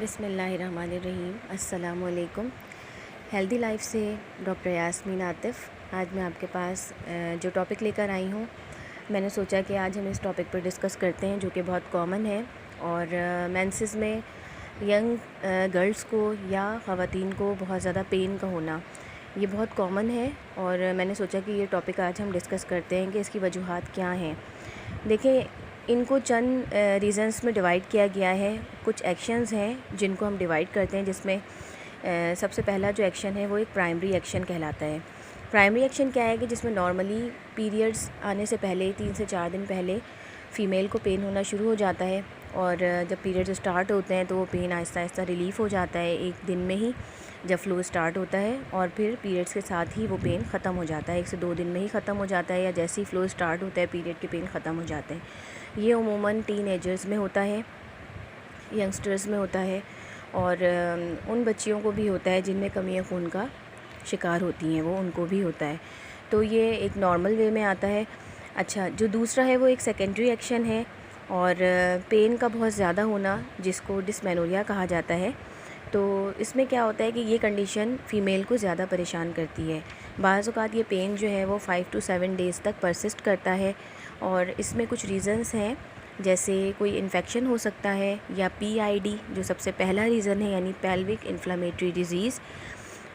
بسم اللہ الرحمن الرحیم۔ السلام علیکم۔ ہیلدی لائف سے ڈاکٹر یاسمین عاطف۔ آج میں آپ کے پاس جو ٹاپک لے کر آئی ہوں، میں نے سوچا کہ آج ہم اس ٹاپک پر ڈسکس کرتے ہیں جو کہ بہت کامن ہے، اور مینسز میں ینگ گرلز کو یا خواتین کو بہت زیادہ پین کا ہونا یہ بہت کامن ہے، اور میں نے سوچا کہ یہ ٹاپک آج ہم ڈسکس کرتے ہیں کہ اس کی وجوہات کیا ہیں۔ دیکھیں، ان کو چند ریزنز میں ڈیوائڈ کیا گیا ہے۔ کچھ ایکشنز ہیں جن کو ہم ڈیوائڈ کرتے ہیں، جس میں سب سے پہلا جو ایکشن ہے وہ ایک پرائمری ایکشن کہلاتا ہے۔ پرائمری ایکشن کیا ہے کہ جس میں نارملی پیریڈز آنے سے پہلے 3 سے 4 دن پہلے فیمیل کو پین ہونا شروع ہو جاتا ہے، اور جب پیریڈز اسٹارٹ ہوتے ہیں تو وہ پین آہستہ آہستہ ریلیف ہو جاتا ہے ایک دن میں ہی، جب فلو اسٹارٹ ہوتا ہے، اور پھر پیریڈز کے ساتھ ہی وہ پین ختم ہو جاتا ہے، 1 سے 2 دن میں ہی ختم ہو جاتا ہے، یا جیسے ہی فلو اسٹارٹ ہوتا ہے پیریڈ کے پین ختم ہو جاتے ہیں۔ یہ عموماً ٹین ایجرز میں ہوتا ہے، ینگسٹرز میں ہوتا ہے، اور ان بچیوں کو بھی ہوتا ہے جن میں کمی خون کا شکار ہوتی ہیں، وہ ان کو بھی ہوتا ہے۔ تو یہ ایک نارمل وے میں آتا ہے۔ اچھا، جو دوسرا ہے وہ ایک سیکنڈری ایکشن ہے، اور پین کا بہت زیادہ ہونا، جس کو ڈسمینوریا کہا جاتا ہے۔ تو اس میں کیا ہوتا ہے کہ یہ کنڈیشن فیمیل کو زیادہ پریشان کرتی ہے۔ بعض اوقات یہ پین جو ہے وہ 5 to 7 ڈیز تک پرسسٹ کرتا ہے، اور اس میں کچھ ریزنز ہیں، جیسے کوئی انفیکشن ہو سکتا ہے، یا PID جو سب سے پہلا ریزن ہے، یعنی پیلوک انفلیمیٹری ڈیزیز،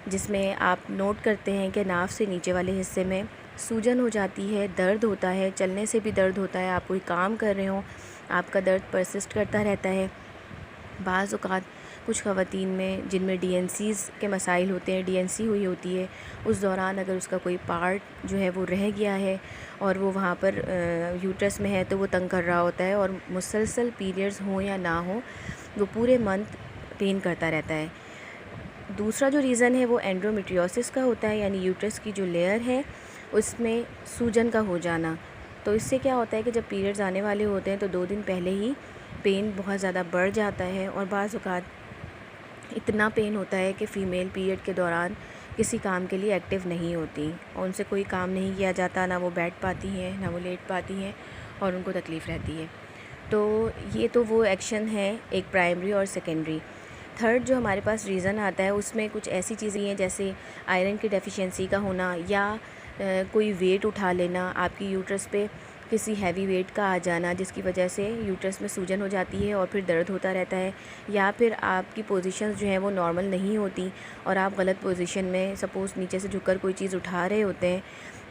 جس میں آپ نوٹ کرتے ہیں کہ ناف سے نیچے والے حصے میں سوجن ہو جاتی ہے، درد ہوتا ہے، چلنے سے بھی درد ہوتا ہے، آپ کوئی کام کر رہے ہوں آپ کا درد پرسسٹ کرتا رہتا ہے۔ بعض اوقات کچھ خواتین میں جن میں DNCs کے مسائل ہوتے ہیں، DNC ہوئی ہوتی ہے، اس دوران اگر اس کا کوئی پارٹ جو ہے وہ رہ گیا ہے اور وہ وہاں پر یوٹرس میں ہے تو وہ تنگ کر رہا ہوتا ہے، اور مسلسل پیریڈز ہوں یا نہ ہوں وہ پورے منتھ پین کرتا رہتا ہے۔ دوسرا جو ریزن ہے وہ اینڈرومیٹریوسس کا ہوتا ہے، یعنی یوٹرس کی جو لیئر ہے اس میں سوجن کا ہو جانا۔ تو اس سے کیا ہوتا ہے کہ جب پیریڈز آنے والے ہوتے ہیں تو 2 دن پہلے ہی پین بہت زیادہ بڑھ جاتا ہے، اور بعض اوقات اتنا پین ہوتا ہے کہ فیمیل پیریڈ کے دوران کسی کام کے لیے ایکٹیو نہیں ہوتی، اور ان سے کوئی کام نہیں کیا جاتا، نہ وہ بیٹھ پاتی ہیں نہ وہ لیٹ پاتی ہیں، اور ان کو تکلیف رہتی ہے۔ تو یہ تو وہ ایکشن ہے ایک پرائمری اور سیکنڈری۔ تھرڈ جو ہمارے پاس ریزن آتا ہے اس میں کچھ ایسی چیزیں ہیں جیسے آئرن کی ڈیفیشنسی کا ہونا، یا کوئی ویٹ اٹھا لینا، آپ کی یوٹرس پہ کسی ہیوی ویٹ کا آ جانا جس کی وجہ سے یوٹرس میں سوجن ہو جاتی ہے اور پھر درد ہوتا رہتا ہے، یا پھر آپ کی پوزیشنز جو ہیں وہ نارمل نہیں ہوتی اور آپ غلط پوزیشن میں سپوز نیچے سے جھک کر کوئی چیز اٹھا رہے ہوتے ہیں،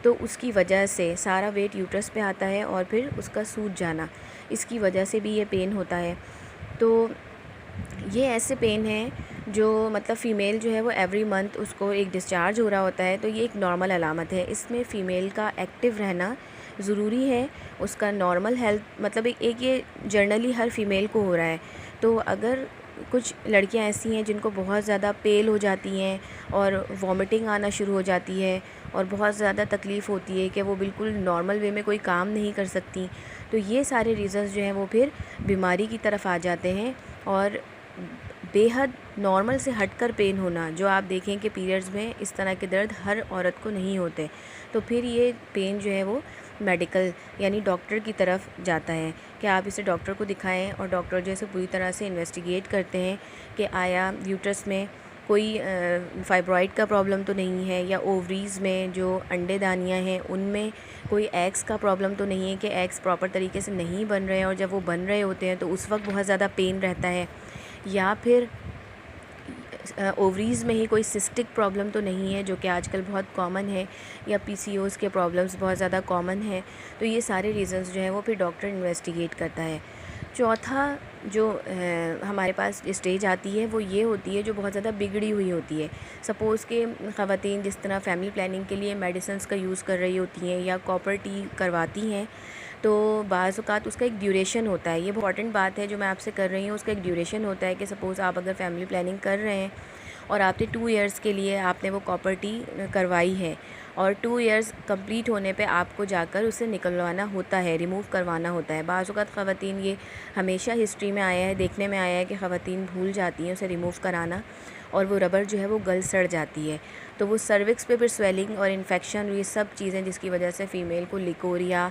تو اس کی وجہ سے سارا ویٹ یوٹرس پہ آتا ہے اور پھر اس کا سوج جانا، اس کی وجہ سے بھی یہ پین ہوتا ہے۔ تو یہ ایسے پین ہیں جو مطلب فیمیل جو ہے وہ ایوری منتھ اس کو ایک ڈسچارج ہو رہا ہوتا ہے، تو یہ ایک نارمل علامت ہے۔ اس میں فیمیل کا ایکٹیو رہنا ضروری ہے، اس کا نارمل ہیلتھ مطلب ایک یہ جرنلی ہر فیمیل کو ہو رہا ہے۔ تو اگر کچھ لڑکیاں ایسی ہیں جن کو بہت زیادہ پیل ہو جاتی ہیں اور وامٹنگ آنا شروع ہو جاتی ہے اور بہت زیادہ تکلیف ہوتی ہے کہ وہ بالکل نارمل وے میں کوئی کام نہیں کر سکتی، تو یہ سارے ریزنز جو ہیں وہ پھر بیماری کی طرف آ جاتے ہیں، اور بے حد نارمل سے ہٹ کر پین ہونا، جو آپ دیکھیں کہ پیریڈز میں اس طرح کے درد ہر عورت کو نہیں ہوتے، تو پھر یہ پین جو ہے وہ میڈیکل یعنی ڈاکٹر کی طرف جاتا ہے کہ آپ اسے ڈاکٹر کو دکھائیں، اور ڈاکٹر جیسے پوری طرح سے انویسٹیگیٹ کرتے ہیں کہ آیا یوٹرس میں کوئی فائبرائڈ کا پرابلم تو نہیں ہے، یا اووریز میں جو انڈے دانیاں ہیں ان میں کوئی ایگز کا پرابلم تو نہیں ہے کہ ایگز پراپر طریقے سے نہیں بن رہے ہیں، اور جب وہ بن رہے ہوتے ہیں تو اس وقت بہت زیادہ پین رہتا ہے، یا پھر اووریز میں ہی کوئی سسٹک پرابلم تو نہیں ہے جو کہ آج کل بہت کامن ہے، یا PCOS کے پرابلمس بہت زیادہ کامن ہیں۔ تو یہ سارے ریزنز جو ہیں وہ پھر ڈاکٹر انویسٹیگیٹ کرتا ہے۔ چوتھا جو ہمارے پاس اسٹیج آتی ہے وہ یہ ہوتی ہے جو بہت زیادہ بگڑی ہوئی ہوتی ہے۔ سپوز کہ خواتین جس طرح فیملی پلاننگ کے لیے میڈیسنز کا یوز کر رہی ہوتی ہیں یا کاپر ٹی کرواتی ہیں، تو بعض اوقات اس کا ایک ڈیوریشن ہوتا ہے۔ یہ امپورٹنٹ بات ہے جو میں آپ سے کر رہی ہوں، اس کا ایک ڈیوریشن ہوتا ہے کہ سپوز آپ اگر فیملی پلاننگ کر رہے ہیں اور آپ نے 2 ایئرس کے لیے آپ نے وہ کاپر ٹی کروائی ہے، اور 2 ایئرس کمپلیٹ ہونے پہ آپ کو جا کر اسے نکلوانا ہوتا ہے، ریموو کروانا ہوتا ہے۔ بعض اوقات خواتین یہ ہمیشہ ہسٹری میں آیا ہے، دیکھنے میں آیا ہے کہ خواتین بھول جاتی ہیں اسے ریموو کرانا، اور وہ ربڑ جو ہے وہ گل سڑ جاتی ہے، تو وہ سروکس پہ پھر سویلنگ اور انفیکشن، یہ سب چیزیں جس کی وجہ سے فیمیل کو لیکوریا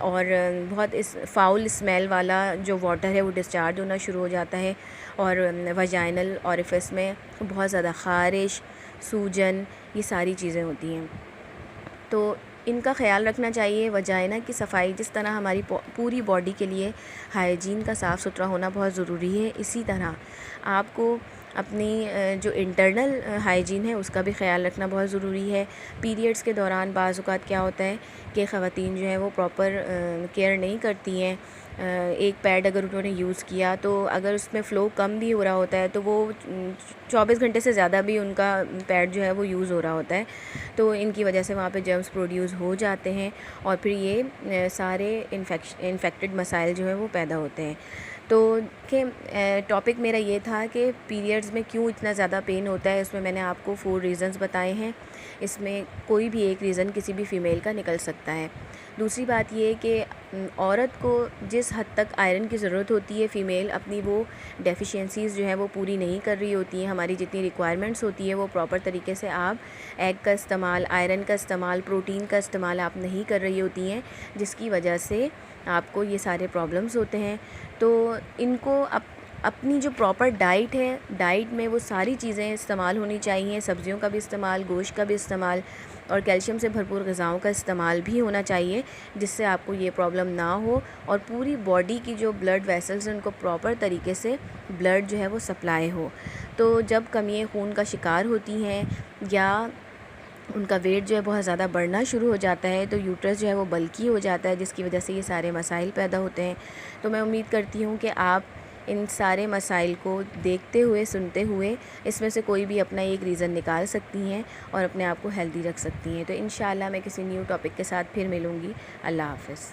اور بہت فاؤل اسمیل والا جو واٹر ہے وہ ڈسچارج ہونا شروع ہو جاتا ہے، اور ویجائنل اوریفس میں بہت زیادہ خارش، سوجن، یہ ساری چیزیں ہوتی ہیں۔ تو ان کا خیال رکھنا چاہیے۔ وجائنا کی صفائی جس طرح ہماری پوری باڈی کے لیے ہائیجین کا صاف ستھرا ہونا بہت ضروری ہے، اسی طرح آپ کو اپنی جو انٹرنل ہائیجین ہے اس کا بھی خیال رکھنا بہت ضروری ہے۔ پیریڈز کے دوران بعض اوقات کیا ہوتا ہے کہ خواتین جو ہیں وہ پراپر کیئر نہیں کرتی ہیں۔ ایک پیڈ اگر انہوں نے یوز کیا تو اگر اس میں فلو کم بھی ہو رہا ہوتا ہے تو وہ 24 گھنٹے سے زیادہ بھی ان کا پیڈ جو ہے وہ یوز ہو رہا ہوتا ہے، تو ان کی وجہ سے وہاں پہ جرمز پروڈیوس ہو جاتے ہیں، اور پھر یہ سارے انفیکٹڈ مسائل جو ہیں وہ پیدا ہوتے ہیں۔ تو کہ ٹاپک میرا یہ تھا کہ پیریڈز میں کیوں اتنا زیادہ پین ہوتا ہے، اس میں میں نے آپ کو 4 ریزنز بتائے ہیں، اس میں کوئی بھی ایک ریزن کسی بھی فیمیل کا نکل سکتا ہے۔ دوسری بات یہ کہ عورت کو جس حد تک آئرن کی ضرورت ہوتی ہے، فیمیل اپنی وہ ڈیفیشینسیز جو ہیں وہ پوری نہیں کر رہی ہوتی ہیں، ہماری جتنی ریکوائرمنٹس ہوتی ہے وہ پراپر طریقے سے آپ ایگ کا استعمال، آئرن کا استعمال، پروٹین کا استعمال آپ نہیں کر رہی ہوتی ہیں، جس کی وجہ سے آپ کو یہ سارے پرابلمز ہوتے ہیں۔ تو ان کو اپنی جو پراپر ڈائٹ ہے، ڈائٹ میں وہ ساری چیزیں استعمال ہونی چاہیے، سبزیوں کا بھی استعمال، گوشت کا بھی استعمال، اور کیلشیم سے بھرپور غذاؤں کا استعمال بھی ہونا چاہیے، جس سے آپ کو یہ پرابلم نہ ہو، اور پوری باڈی کی جو بلڈ ویسلز ہیں ان کو پراپر طریقے سے بلڈ جو ہے وہ سپلائی ہو۔ تو جب کمیاں خون کا شکار ہوتی ہیں یا ان کا ویٹ جو ہے بہت زیادہ بڑھنا شروع ہو جاتا ہے تو یوٹرس جو ہے وہ بلکی ہو جاتا ہے، جس کی وجہ سے یہ سارے مسائل پیدا ہوتے ہیں۔ تو میں امید کرتی ہوں کہ آپ ان سارے مسائل کو دیکھتے ہوئے، سنتے ہوئے اس میں سے کوئی بھی اپنا ایک ریزن نکال سکتی ہیں اور اپنے آپ کو ہیلدی رکھ سکتی ہیں۔ تو انشاءاللہ میں کسی نیو ٹاپک کے ساتھ پھر ملوں گی۔ اللہ حافظ۔